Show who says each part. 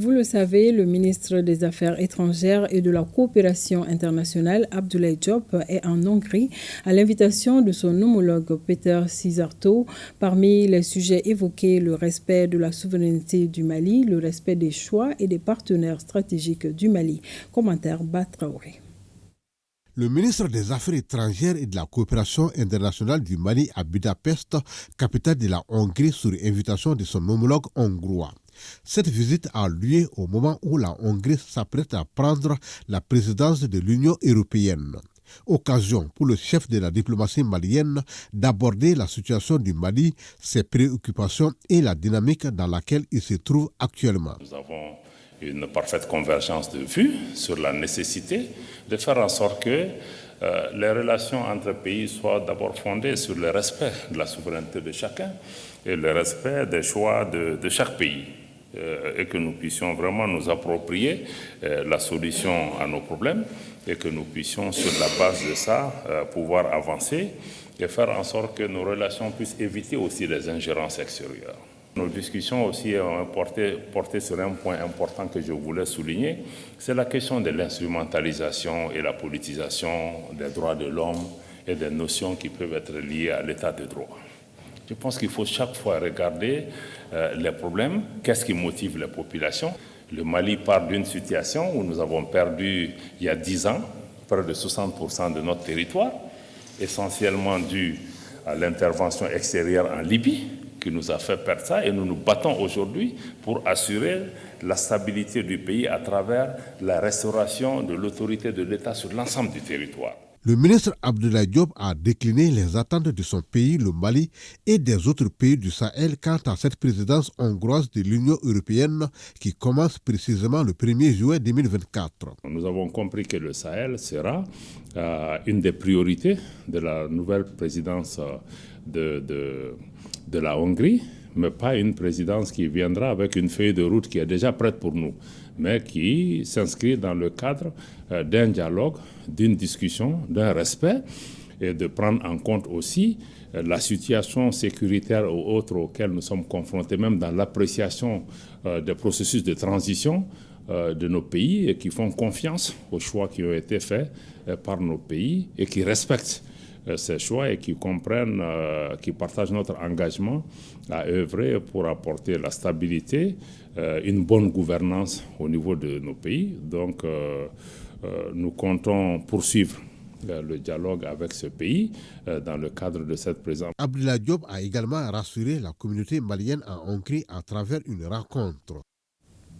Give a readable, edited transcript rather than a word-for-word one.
Speaker 1: Vous le savez, le ministre des Affaires étrangères et de la coopération internationale, Abdoulaye Diop, est en Hongrie à l'invitation de son homologue Péter Szijjártó. Parmi les sujets évoqués, le respect de la souveraineté du Mali, le respect des choix et des partenaires stratégiques du Mali. Commentaire Batraoré.
Speaker 2: Le ministre des Affaires étrangères et de la coopération internationale du Mali à Budapest, capitale de la Hongrie, sur invitation de son homologue hongrois. Cette visite a lieu au moment où la Hongrie s'apprête à prendre la présidence de l'Union européenne. Occasion pour le chef de la diplomatie malienne d'aborder la situation du Mali, ses préoccupations et la dynamique dans laquelle il se trouve actuellement.
Speaker 3: Nous avons une parfaite convergence de vues sur la nécessité de faire en sorte que les relations entre pays soient d'abord fondées sur le respect de la souveraineté de chacun et le respect des choix de chaque pays. Et que nous puissions vraiment nous approprier la solution à nos problèmes et que nous puissions, sur la base de ça, pouvoir avancer et faire en sorte que nos relations puissent éviter aussi les ingérences extérieures. Nos discussions aussi ont porté sur un point important que je voulais souligner, c'est la question de l'instrumentalisation et la politisation des droits de l'homme et des notions qui peuvent être liées à l'état de droit. Je pense qu'il faut chaque fois regarder les problèmes, qu'est-ce qui motive les populations. Le Mali part d'une situation où nous avons perdu, il y a 10 ans, près de 60% de notre territoire, essentiellement dû à l'intervention extérieure en Libye, qui nous a fait perdre ça, et nous nous battons aujourd'hui pour assurer la stabilité du pays à travers la restauration de l'autorité de l'État sur l'ensemble du territoire.
Speaker 2: Le ministre Abdoulaye Diop a décliné les attentes de son pays, le Mali, et des autres pays du Sahel quant à cette présidence hongroise de l'Union européenne qui commence précisément le 1er juillet 2024.
Speaker 3: Nous avons compris que le Sahel sera une des priorités de la nouvelle présidence de la Hongrie, mais pas une présidence qui viendra avec une feuille de route qui est déjà prête pour nous, mais qui s'inscrit dans le cadre d'un dialogue, d'une discussion, d'un respect, et de prendre en compte aussi la situation sécuritaire ou autre auxquelles nous sommes confrontés, même dans l'appréciation des processus de transition de nos pays, et qui font confiance aux choix qui ont été faits par nos pays et qui respectent ces choix et qui comprennent, qui partagent notre engagement à œuvrer pour apporter la stabilité, une bonne gouvernance au niveau de nos pays. Donc, nous comptons poursuivre le dialogue avec ce pays dans le cadre de cette présidence.
Speaker 2: Abdoulaye Diop a également rassuré la communauté malienne en Hongrie à travers une rencontre.